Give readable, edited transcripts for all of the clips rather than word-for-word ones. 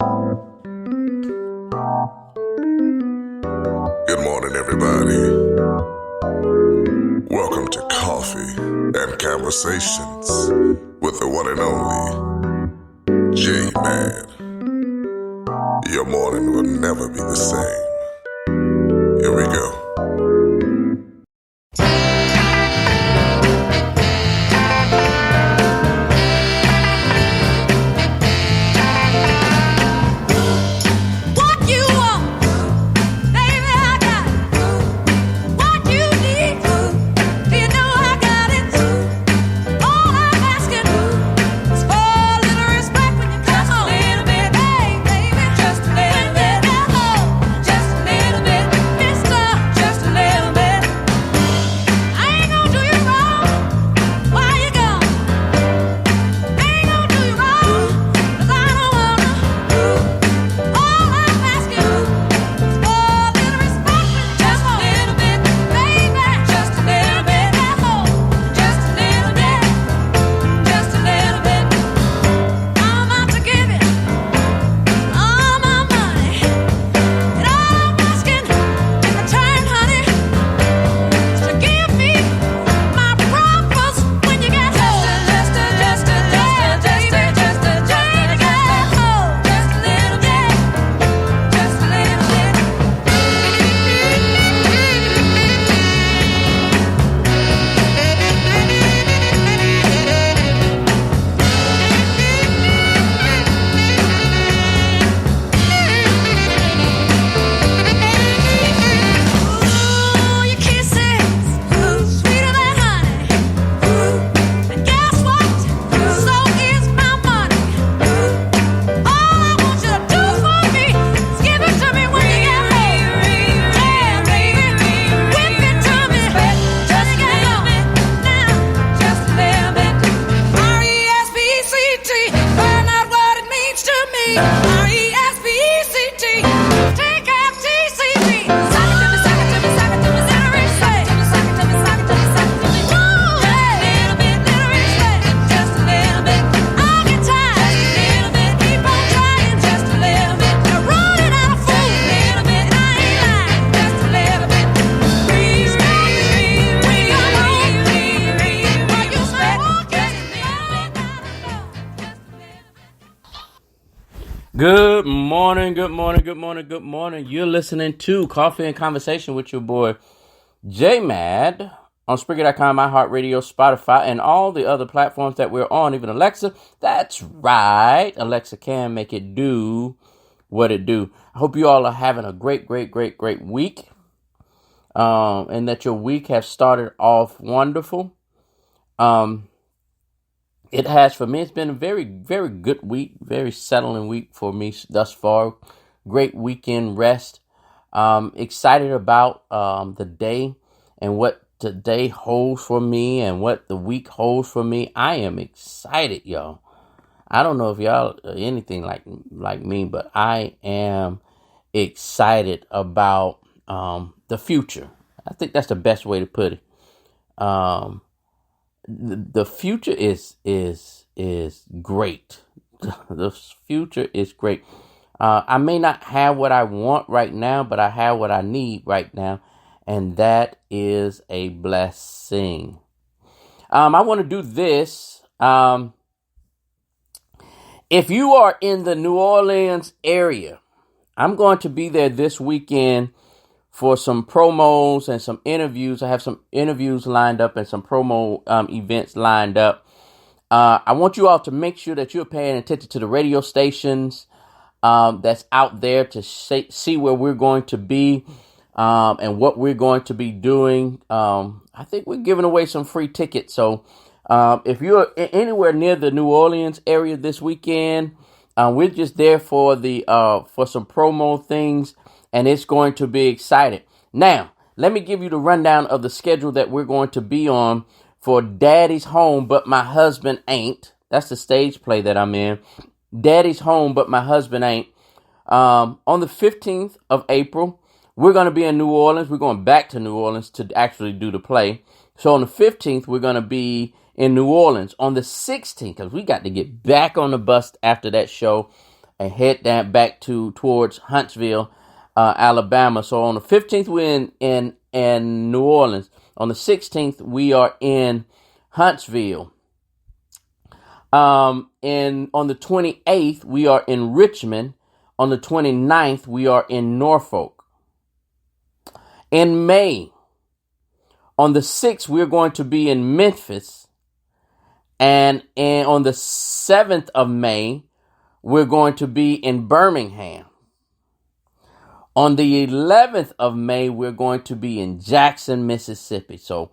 Good morning, everybody. Welcome to Coffee and Conversations with the one and only J-Man. Your morning will never be the same. Here we go. Good morning, good morning, good morning, good morning. You're listening to Coffee and Conversation with your boy, J-Mad, on Spreaker.com, iHeartRadio, Spotify, and all the other platforms that we're on, even Alexa. That's right. Alexa can make it do what it do. I hope you all are having a great week, and that your week has started off wonderful. It has for me. It's been a very good week, very settling week for me thus far. Great weekend rest. Excited about the day and what today holds for me and what the week holds for me. I am excited, y'all. I don't know if y'all are anything like me, but I am excited about the future. I think that's the best way to put it. The future is great. The future is great. I may not have what I want right now, but I have what I need right now, and that is a blessing. I want to do this. If you are in the New Orleans area, I'm going to be there this weekend for some promos and some interviews. I have some interviews lined up and some promo events lined up. I want you all to make sure that you're paying attention to the radio stations that's out there to see where we're going to be and what we're going to be doing. I think we're giving away some free tickets. So if you're anywhere near the New Orleans area this weekend, we're just there for for some promo things. And it's going to be exciting. Now, let me give you the rundown of the schedule that we're going to be on for Daddy's Home, But My Husband Ain't. That's the stage play that I'm in. Daddy's Home, But My Husband Ain't. On the 15th of April, we're going to be in New Orleans. We're going back to New Orleans to actually do the play. So on the 15th, we're going to be in New Orleans. On the 16th, because we got to get back on the bus after that show, and head down back towards Huntsville, Alabama. So on the 15th, we're in New Orleans. On the 16th, we are in Huntsville. And on the 28th, we are in Richmond. On the 29th, we are in Norfolk. In May, on the 6th, we're going to be in Memphis. And on the 7th of May, we're going to be in Birmingham. On the 11th of May, we're going to be in Jackson, Mississippi. So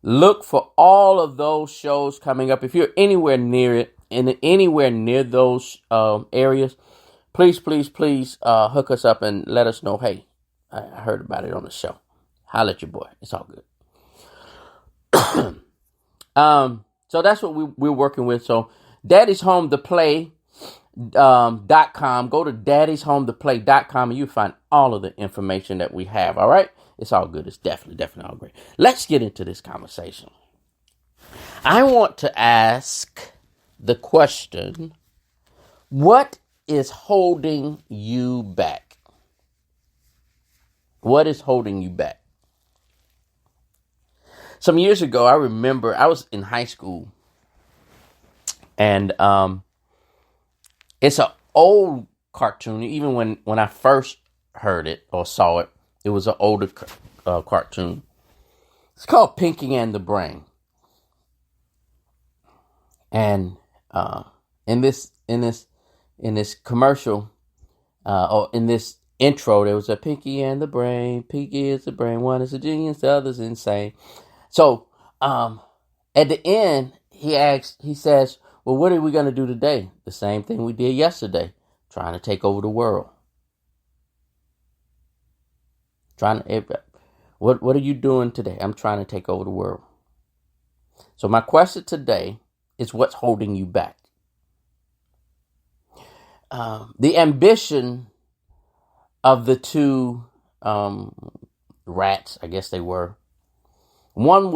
look for all of those shows coming up. If you're anywhere near it, anywhere near those areas, please hook us up and let us know, hey, I heard about it on the show. Holla at your boy. It's all good. So that's what we're working with. So Daddy's Home to Play .com. Go to daddy'shometoplay.com and you'll find all of the information that we have. All right. It's all good. It's definitely all great. Let's get into this conversation. I want to ask the question, what is holding you back? What is holding you back? Some years ago, I remember I was in high school, and it's an old cartoon. Even when I first heard it or saw it, it was an older cartoon. It's called Pinky and the Brain. And in this commercial, or in this intro, there was a Pinky and the Brain. Pinky is the brain. One is a genius, the other's insane. So at the end, he says, well, what are we going to do today? The same thing we did yesterday, trying to take over the world. What are you doing today? I'm trying to take over the world. So my question today is, what's holding you back? The ambition of the two rats, I guess they were. One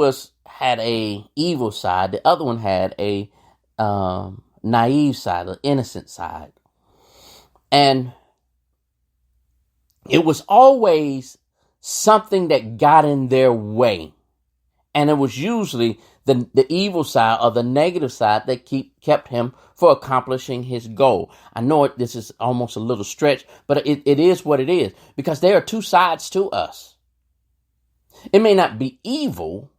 had a evil side. The other one had a naive side, an innocent side. And it was always something that got in their way. And it was usually the evil side or the negative side that kept him for accomplishing his goal. I know this is almost a little stretch, but it is what it is, because there are two sides to us. It may not be evil.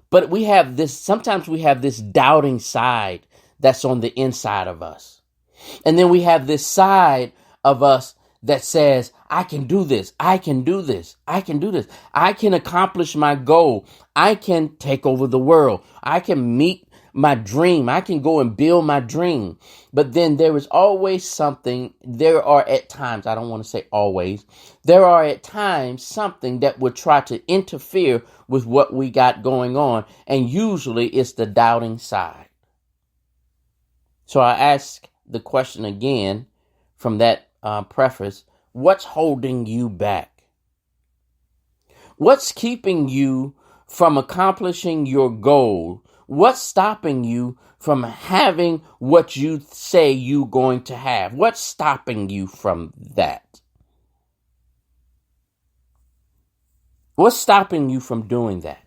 But sometimes we have this doubting side that's on the inside of us. And then we have this side of us that says, I can do this. I can do this. I can do this. I can accomplish my goal. I can take over the world. I can meet my dream. I can go and build my dream. But then there is always something. There are at times, I don't want to say always, there are at times something that would try to interfere with what we got going on. And usually it's the doubting side. So I ask the question again from that preface, what's holding you back? What's keeping you from accomplishing your goal? What's stopping you from having what you say you're going to have? What's stopping you from that? What's stopping you from doing that?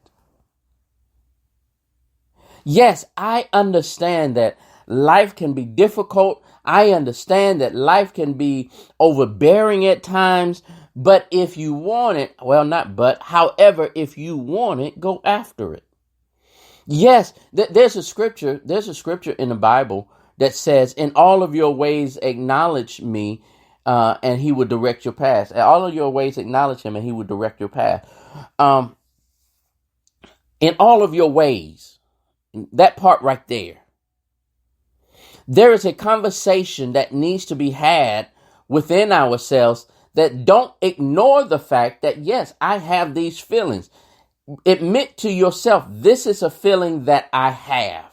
Yes, I understand that life can be difficult. I understand that life can be overbearing at times. But if you want it, however, if you want it, go after it. Yes, there's a scripture in the Bible that says, in all of your ways acknowledge me, and he will direct your path. In all of your ways acknowledge him, and he will direct your path. In all of your ways, that part right there. There is a conversation that needs to be had within ourselves, that don't ignore the fact that, yes, I have these feelings. Admit to yourself, this is a feeling that I have.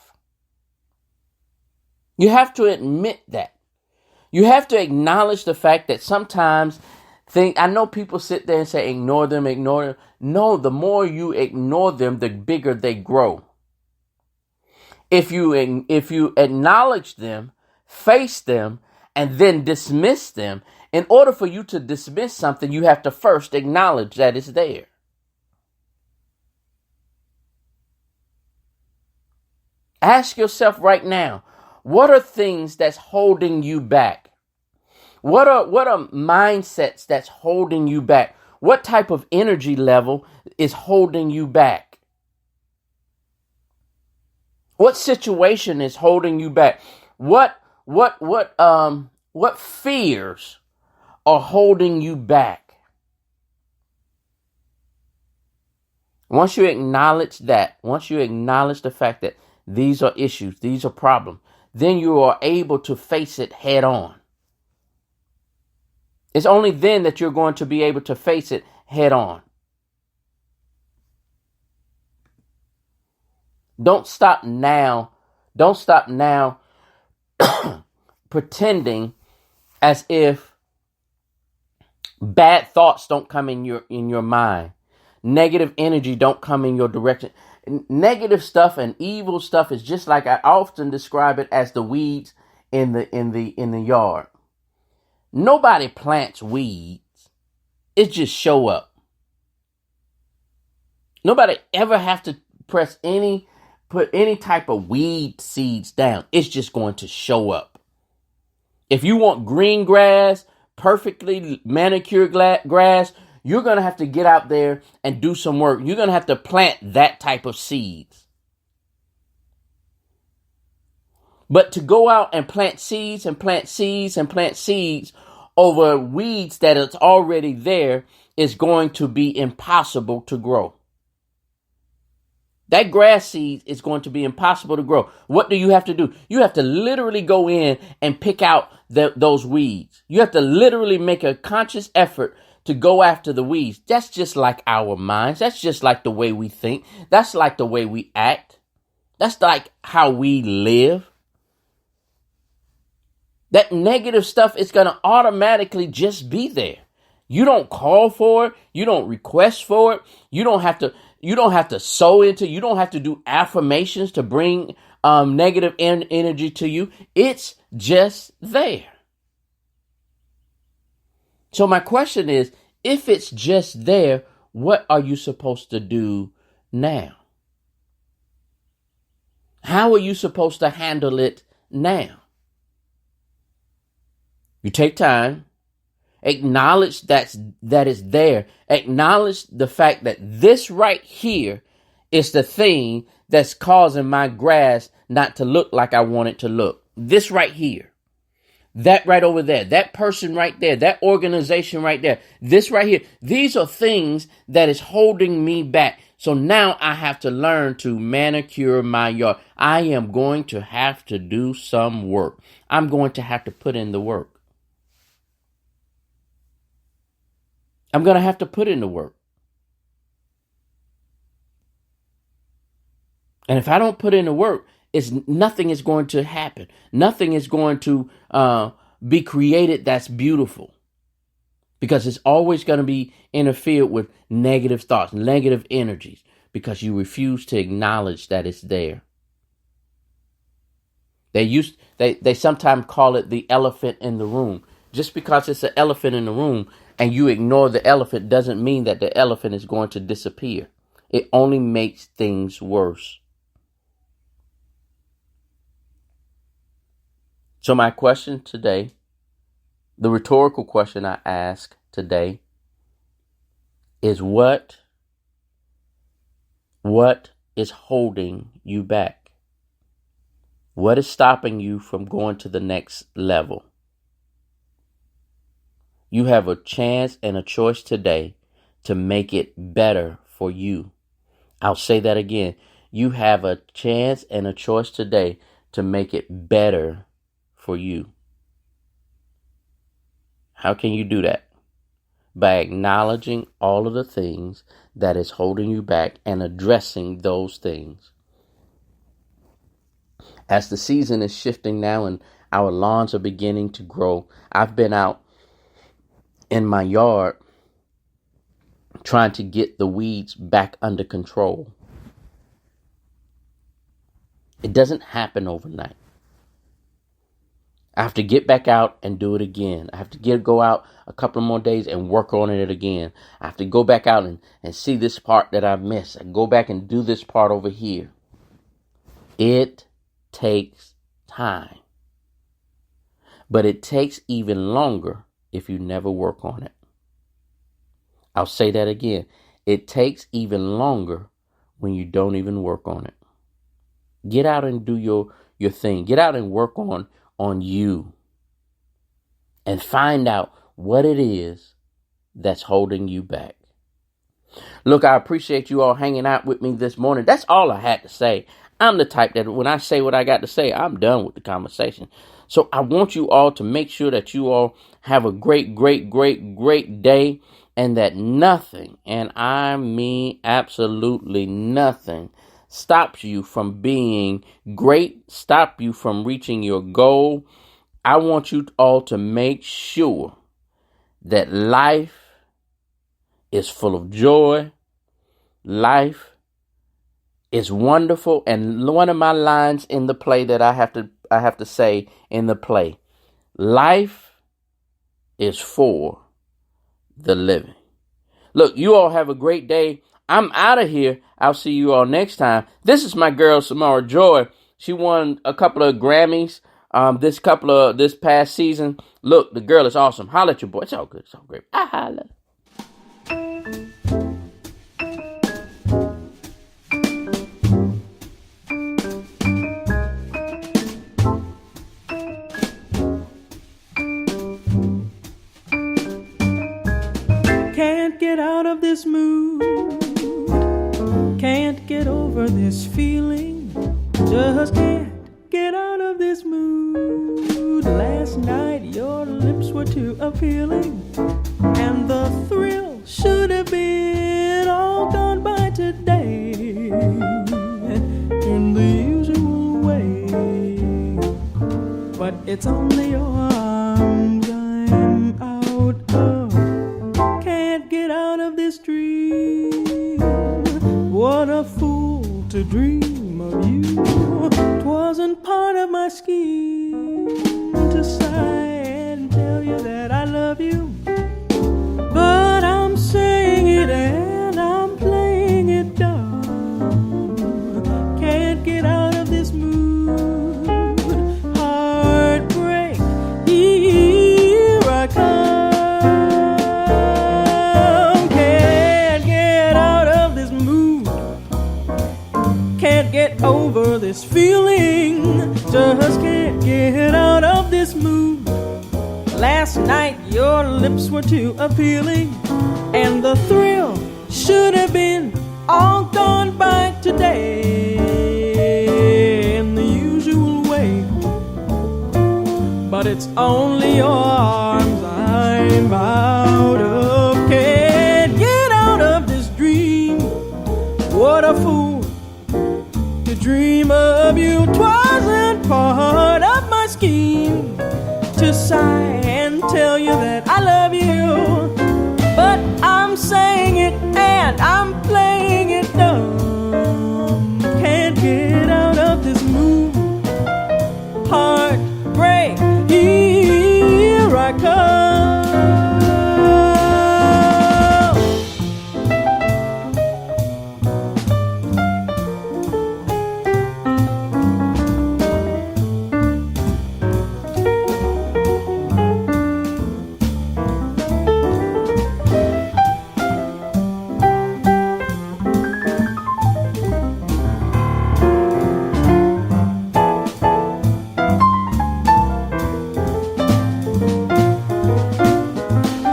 You have to admit that. You have to acknowledge the fact that sometimes I know people sit there and say, ignore them. No, the more you ignore them, the bigger they grow. If you acknowledge them, face them, and then dismiss them. In order for you to dismiss something, you have to first acknowledge that it's there. Ask yourself right now, what are things that's holding you back? What are mindsets that's holding you back? What type of energy level is holding you back? What situation is holding you back? What fears are holding you back? Once you acknowledge that, once you acknowledge the fact that these are issues, these are problems, then you are able to face it head on. It's only then that you're going to be able to face it head on. Don't stop now. Don't stop now pretending as if bad thoughts don't come in your mind. Negative energy don't come in your direction. Negative stuff and evil stuff is just like I often describe it as the weeds in the yard. Nobody plants weeds. It just show up. Nobody ever have to put any type of weed seeds down. It's just going to show up. If you want green grass, perfectly manicured grass, you're going to have to get out there and do some work. You're going to have to plant that type of seeds. But to go out and plant seeds and plant seeds and plant seeds over weeds that it's already there is going to be impossible to grow. That grass seed is going to be impossible to grow. What do you have to do? You have to literally go in and pick out those weeds. You have to literally make a conscious effort to go after the weeds. That's just like our minds. That's just like the way we think. That's like the way we act. That's like how we live. That negative stuff is going to automatically just be there. You don't call for it. You don't request for it. You don't have to sow into. You don't have to do affirmations to bring negative energy to you. It's just there. So my question is, if it's just there, what are you supposed to do now? How are you supposed to handle it now? You take time, acknowledge that it's there. Acknowledge the fact that this right here is the thing that's causing my grass not to look like I want it to look. This right here. That right over there, that person right there, that organization right there, this right here. These are things that is holding me back. So now I have to learn to manicure my yard. I am going to have to do some work. I'm going to have to put in the work. I'm going to have to put in the work. And if I don't put in the work, nothing is going to happen. Nothing is going to be created that's beautiful. Because it's always going to be interfered with negative thoughts, negative energies, because you refuse to acknowledge that it's there. They sometimes call it the elephant in the room. Just because it's an elephant in the room and you ignore the elephant doesn't mean that the elephant is going to disappear. It only makes things worse. So my question today, the rhetorical question I ask today is what is holding you back? What is stopping you from going to the next level? You have a chance and a choice today to make it better for you. I'll say that again. You have a chance and a choice today to make it better for you. How can you do that? By acknowledging all of the things that is holding you back and addressing those things. As the season is shifting now and our lawns are beginning to grow, I've been out in my yard trying to get the weeds back under control. It doesn't happen overnight. I have to get back out and do it again. I have to go out a couple more days and work on it again. I have to go back out and see this part that I've missed. I go back and do this part over here. It takes time. But it takes even longer if you never work on it. I'll say that again. It takes even longer when you don't even work on it. Get out and do your thing. Get out and work on you. And find out what it is that's holding you back. Look, I appreciate you all hanging out with me this morning. That's all I had to say. I'm the type that when I say what I got to say, I'm done with the conversation. So I want you all to make sure that you all have a great, great, great, great day, and that nothing, and I mean absolutely nothing, stops you from being great, stop you from reaching your goal. I want you all to make sure that life is full of joy. Life is wonderful. And one of my lines in the play that I have to say in the play, life is for the living. Look, you all have a great day. I'm out of here. I'll see you all next time. This is my girl, Samara Joy. She won a couple of Grammys this past season. Look, the girl is awesome. Holla at your boy. It's all good. It's all great. I holla. Can't get out of this mood. Can't get over this feeling. Just can't get out of this mood. Last night your lips were too appealing, and the thrill should have been all gone by today in the usual way. But it's only your arms I'm out of. Can't get out of this dream. What a fool to dream of you. 'Twasn't part of my scheme to sigh and tell you that I love you. But I'm saying it and I'm playing it dumb. Can't get out of this mood. Heartbreak, here I come. Can't get out of this mood. Can't get over this feeling. Just can't get out of this mood. Last night your lips were too appealing, and the thrill should have been all gone by today in the usual way. But it's only your arms I'm out of. Can't get out of this dream. What a fool to dream of you. 'Twasn't part of my scheme to sigh and tell you that I love you. But I'm saying it and I'm playing it dumb. Can't get out of this mood. Heartbreak, here I come.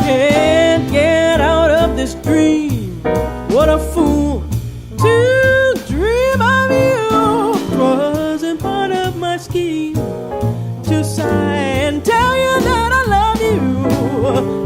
Can't get out of this dream. What a fool to dream of you. 'Twasn't part of my scheme to sigh and tell you that I love you.